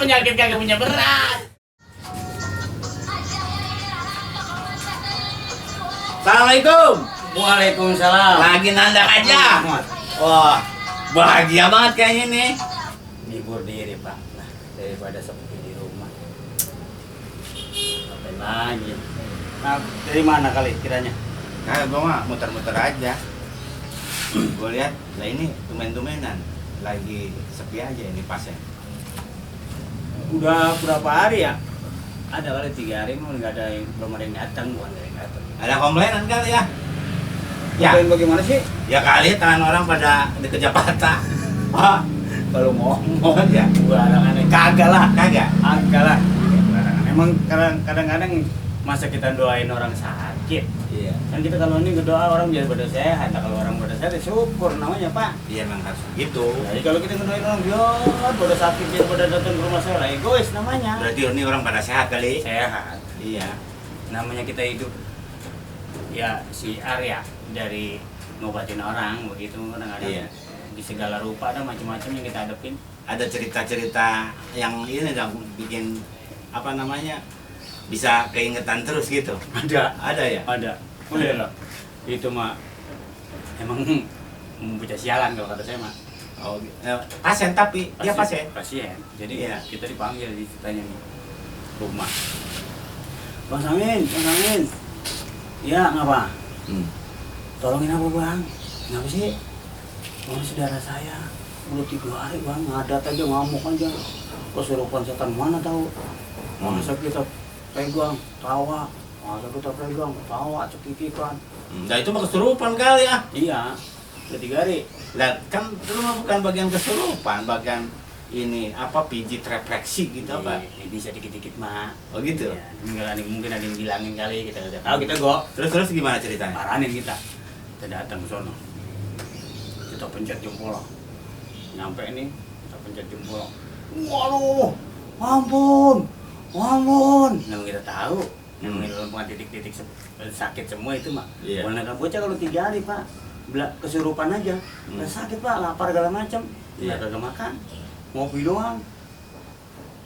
penyakit kagak punya berat. Assalamualaikum. Waalaikumsalam. Lagi nandak aja. Wah, bahagia banget kayaknya nih. Libur diri Pak, nah, daripada sepi di rumah. Ngapain lagi? Nah, dari mana kali kiranya? Nah, gua mah muter-muter aja. Gua lihat, lah ini tumen-tumenan lagi sepi aja ini pasien. Udah berapa hari ya? Ada kali 3 hari, nggak ada yang belum ada yang datang, bukan ada yang datang. Ada komplainan kali ya? Ya, Komplain bagaimana sih? ya kali tangan orang pada dikejar patah. Wah, Kalau ngomong ya. barangannya kagak lah, Kagak. kagak lah. Barangan. Emang kadang-kadang masa kita doain orang sakit. Iya. Kan kita kalau ini ngedoa orang biar pada sehat, nah, kalau orang pada sehat ya syukur namanya Pak. Iya memang harus gitu. Jadi kalau kita ngedoain orang biar pada sakit biar pada datang ke rumah saya lah egois namanya. Berarti ini orang pada sehat kali. Sehat. Iya. Namanya kita hidup ya si Arya dari ngobatin orang begitu kadang-kadang. Iya. Di segala rupa ada macam-macam yang kita hadapin. Ada cerita-cerita yang ini yang bikin apa namanya bisa keingetan terus gitu. Ada ya. Ada. Boleh lah. Itu mah emang bocah sialan kalau kata saya mah. Oh, pasien tapi dia pasien. Pasien. Jadi Iya. kita dipanggil ditanya nih rumah. Bang Samin, Bang Samin. Ya, ngapa? Tolongin apa Bang? Kenapa sih? Oh, saudara saya udah 3 hari Bang, ngadat aja, ngamuk aja. Kesurupan setan mana tahu? Masa kita pegang, tawa. Masa kita pegang, tawa, cekikikan. Nah itu mah kesurupan kali ya. Iya, udah 3 hari. Lah kan itu mah bukan bagian kesurupan, bagian ini apa pijit refleksi gitu apa? Bisa dikit-dikit mah. Oh gitu. Ya, mungkin ada yang bilangin kali kita udah tahu kita go. Terus gimana ceritanya? Paranin kita. Kita datang ke sono. Kita pencet jempol. Nyampe nih, kita pencet jempol. Waduh, ampun, ampun. Namanya kita tahu. Namanya dalam titik-titik sakit semua itu mah. Iya. Warna bocah kalau 3 hari Pak, kesurupan aja. Udah sakit Pak, lapar segala macam. Iya. Kagak makan, ngopi doang.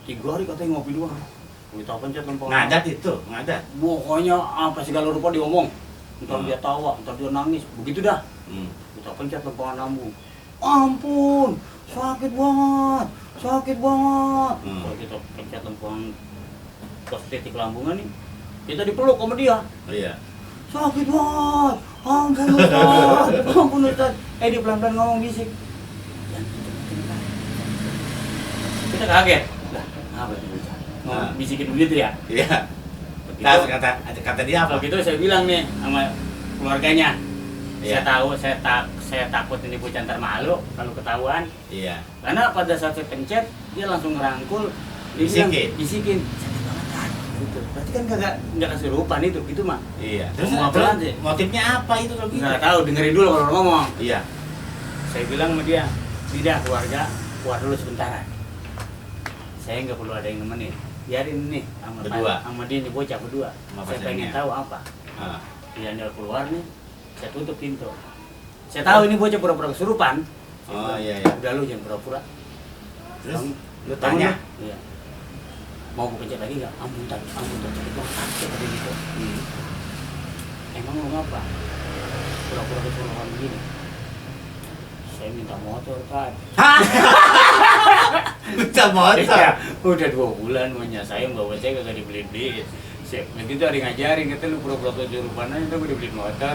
3 hari katanya ngopi doang. Kita pencet lempeng. Ngadat itu, ngadat. Pokoknya apa segala rupa diomong. Ntar Hmm. dia tawa, ntar dia nangis, begitu dah. Hmm. Kita pencet lempengan lambung. Ampun, sakit banget, sakit banget. Kalau kita pencet lempengan ke titik lambungan nih, kita dipeluk sama dia. Iya. Sakit banget, ampun Ustaz, ampun Ustaz. Dia pelan-pelan ngomong bisik. Kita kaget. Lah, apa itu Ustaz? Ngomong bisikin begitu ya? Iya. Begitu. Kata dia apa? Kalau gitu saya bilang nih sama keluarganya, Iya. saya takut ini bocah ntar malu kalau ketahuan. Iya. Karena pada saat saya pencet, dia langsung ngerangkul, dia Bisikin. bilang, bisikin, sakit banget kan? Gitu. Berarti kan nggak kesurupan itu, gitu mah. Iya. Ngomong apaan sih? Motifnya apa itu kalau gitu? Nggak tahu, dengerin dulu kalau ngomong. Iya. Saya bilang sama dia, tidak keluarga, keluar dulu sebentar. Saya nggak perlu ada yang nemenin. Biarin nih Berdua. sama dia nih bocah berdua. Sama Saya pasiennya. pengen tahu apa. Ah. Dia keluar nih, saya tutup pintu. Saya tahu ini bocah pura-pura kesurupan. Oh iya iya. Udah lu jangan pura-pura. Terus lu Kamu tanya? lu? Iya. Mau gue pencet lagi nggak? Ampun tak sakit banget sakit tadi gitu. Emang lu ngapa? Pura-pura kesurupan begini. Saya minta motor kan. Hah? Minta motor. Iya, udah 2 bulan maunya saya bawa saya kagak dibeli-beli. Begitu ada ngajarin, kata lu pura-pura kesurupan aja, udah gue dibeliin motor.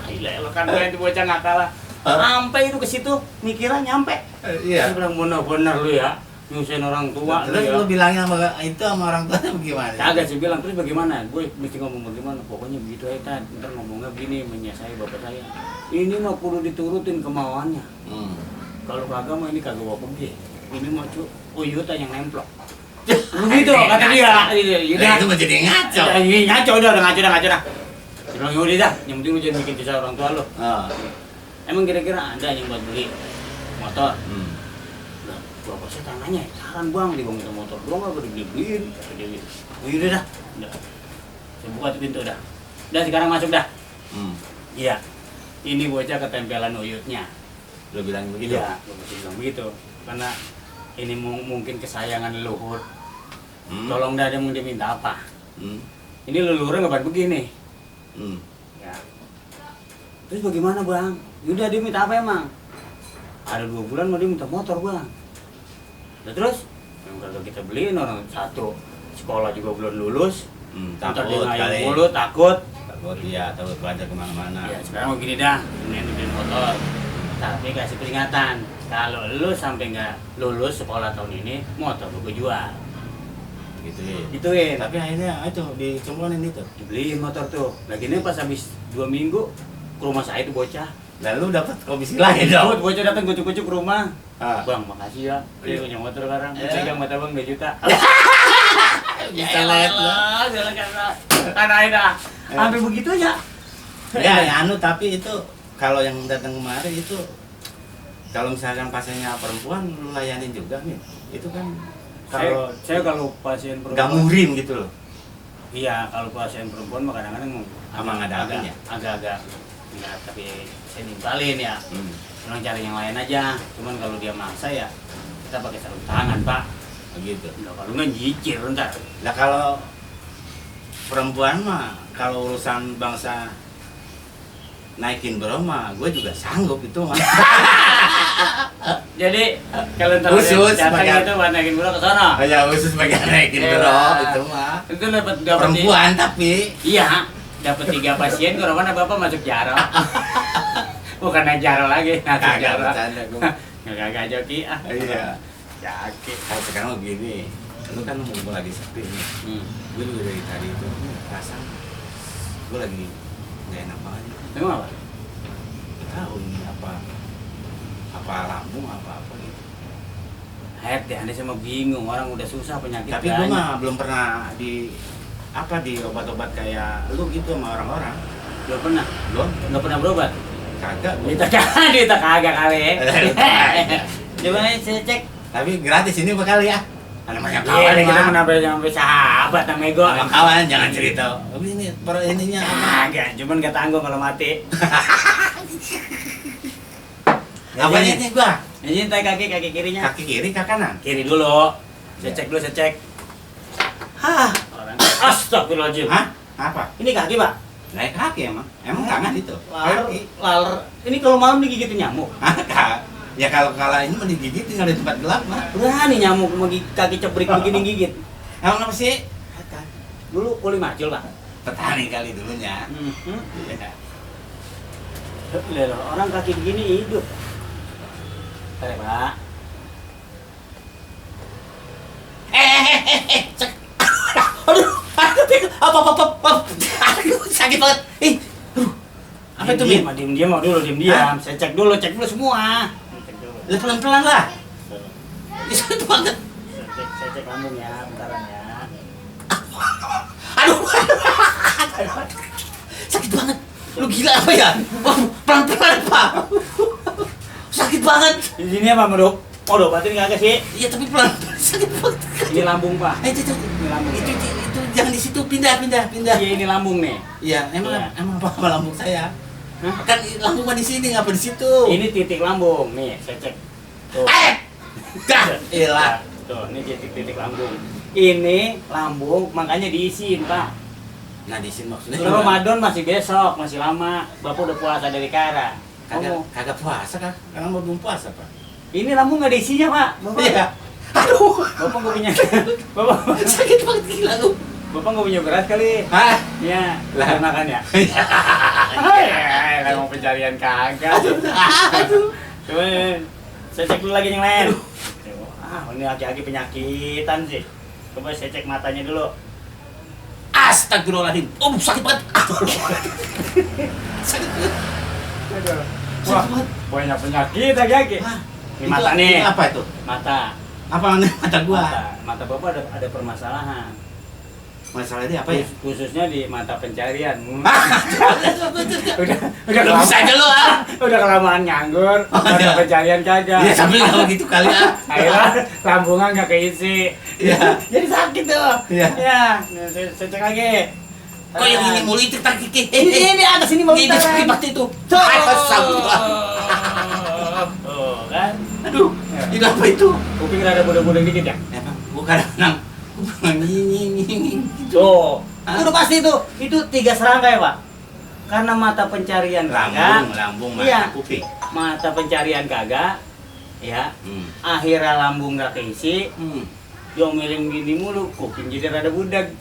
Gila, lo kan gue itu bocah nggak kalah. Sampai itu ke situ, mikirnya nyampe. Iya. Saya bilang benar-benar lu ya, nyusahin orang tua. Terus lu ya. lu bilangnya sama itu sama orang tua gimana? Kagak sih bilang, terus bagaimana? Gue mesti ngomong bagaimana? Pokoknya begitu aja kan. Ntar ngomongnya begini, menyesai bapak saya. Ini mah perlu diturutin kemauannya. Kalau kagak mah ini kagak bawa pergi. Ini mah uyutan yang nemplok. Begitu kata dia. Nah, itu menjadi ngaco. Ngaco udah ngaco dah. Dia bilang yaudah dah, yang penting lu jangan bikin kisah orang tua lu. Oh. Emang kira-kira ada yang buat beli motor? Nah, bapak saya tanya, saran bang, dia minta motor doang nggak boleh dibeliin. Dia bilang, oh yaudah dah. Saya buka tuh pintu dah. Udah sekarang masuk dah. Iya. Ini bocah ketempelan uyutnya. Lu bilang begitu? Iya, gue mesti bilang begitu. Karena ini mungkin kesayangan leluhur. Tolong dah dia minta apa? Ini leluhurnya nggak begini. Ya. Terus bagaimana bang? Udah dia minta apa emang? Ada 2 bulan mau dia minta motor bang. Nah, terus yang kalau kita beliin orang satu sekolah juga belum lulus. Ntar dia ngayang mulu, takut Iya, takut belajar kemana-mana. Ya sekarang begini dah, ini beliin motor. Tapi kasih peringatan, kalau lu sampai nggak lulus sekolah tahun ini, motor lu gue jual. Gituin. Tapi akhirnya itu dicemplungin itu. Dibeliin motor tuh. Lagi ini pas habis 2 minggu ke rumah saya itu bocah. Lalu dapat komisi lain dong. Bocah datang kucuk-kucuk ke rumah. Bang, makasih ya. Dia punya motor sekarang. Pegang mata bang 2 juta. Bisa lihat lah. Karena dah. Sampai begitu aja. Ya, tapi itu kalau yang datang kemarin itu kalau misalkan pasiennya perempuan lu layanin juga nih. Itu kan saya kalau pasien perempuan gak murim gitu loh. Iya, kalau pasien perempuan mah kadang-kadang Emang ada apanya? Agak-agak enggak, tapi saya nimpalin ya. Orang cari yang lain aja. Cuman kalau dia maksa ya kita pakai sarung tangan, Pak. Begitu. Nah, kalau nggak jijir ntar. Nah, kalau perempuan mah kalau urusan bangsa naikin bro mah gue juga sanggup itu mah. Jadi kalau ntar Khusus datang bagian- itu naikin bro ke sana. Ya khusus bagian naikin Iya. bro itu mah. Itu dapat Perempuan tapi Iya, dapat 3 pasien kalau mana Bapak masuk jarak. Bukan naik jarak lagi, masuk kagak jarak. bercanda gue. Kagak joki ah. Iya. Jaki. Kalau sekarang begini, lu kan mumpung lagi sepi nih. Gue juga dari tadi itu perasaan gue lagi gak enak banget. Emang apa? Gak tahu ini apa lambung apa gitu. Head deh, anda sama bingung, orang udah susah penyakit. Tapi gue mah belum pernah di obat-obat kayak lu gitu sama orang-orang. Belum pernah. Belum? Nggak pernah berobat. Kagak. Kita kagak kali. Coba saya cek. Tapi gratis ini bakal ya. Namanya Iya, kawan kita mah. menambah sampai sahabat namanya gue. Sama kawan jangan cerita. Tapi ini ininya apa? Kagak, cuman ketanggung kalau mati. Apanya nih gua? Ini kaki kirinya. Kaki kiri, kaki kanan. Kiri dulu. Saya cek dulu, saya cek. Hah, orang. Astagfirullahaladzim. Hah? Apa? Ini kaki, Pak. Naik kaki emang? Emang tangan itu? Kaki. Laler. Ini kalau malam digigitin nyamuk. Hah, ya kalau ini mah digigit tinggal di tempat gelap mah. Berani nyamuk mau kaki cebrik begini gigit. Emang apa sih? Dulu kuli macul, Pak. Petani kali dulunya. Iya. Lihat, orang kaki begini hidup. Bentar ya, Pak. Aduh, aduh, sakit banget. Apa itu, Min? Diam dulu, diam. Saya cek dulu semua. Cek dulu. Lah pelan-pelan lah. Sakit banget. Saya cek lambung ya, bentaran ya. Aduh, sakit banget. Lu gila apa ya? Pelan-pelan, Pak. Sakit banget. Di sini apa, Dok? Oh, obatin kagak sih? Iya, tapi pelan. Sakit banget. Ini lambung, Pak. Itu Ini lambung. itu jangan di situ, pindah. Iya, ini lambung nih. Iya, emang apa sama lambung saya? Hah? Kan lambung mah di sini, ngapa di situ? Ini titik lambung. Nih, saya cek. Tuh. Dah, iyalah. Tuh, ini titik lambung. Ini lambung, makanya diisiin, Pak. Nah, di sini maksudnya Ramadan masih besok, masih lama. Bapak udah puasa dari Kara. kagak puasa kan? Karena mau belum puasa, Pak. Ini lambung nggak ada isinya, Pak. Bapak, Iya. Aduh, Bapak nggak punya. Bapak, sakit banget gila lu. Bapak nggak punya beras kali. Hah? Iya, Lah. lah makan ya. Lah mau pencarian kagak. Aduh. Coba saya cek dulu lagi yang lain. Ini laki-laki penyakitan sih. Coba saya cek matanya dulu. Astagfirullahaladzim. Oh, sakit banget. Sakit banget. Wah, banyak penyakit lagi. Hah? Ini mata nih. Ini apa itu? Mata. Apa nih mata gua? Mata Bapak ada permasalahan. Masalah ini apa ya? Khususnya di mata pencarian. Udah Udah bisa aja lu ah. Udah kelamaan nganggur, mata iya. pencarian kagak. Ya sambil kalau gitu kali ah. Akhirnya lambungnya nggak keisi. Iya. Jadi sakit tuh. Iya. Ya, saya cek lagi. Kok yang ini mulu itu tar kiki. Ini atas ini mau Ini sakit banget itu. Astagfirullah. Oh, kan? Aduh, itu apa itu? Kuping rada budak-budak dikit ya? Emang bukan nang nging. Tuh, Hah? udah pasti itu 3 serangga ya Pak? Karena mata pencarian kagak, Lambung, Iya. mata, kuping. mata pencarian kagak, ya, akhirnya lambung gak keisi, diomelin gini mulu, kuping jadi rada budak.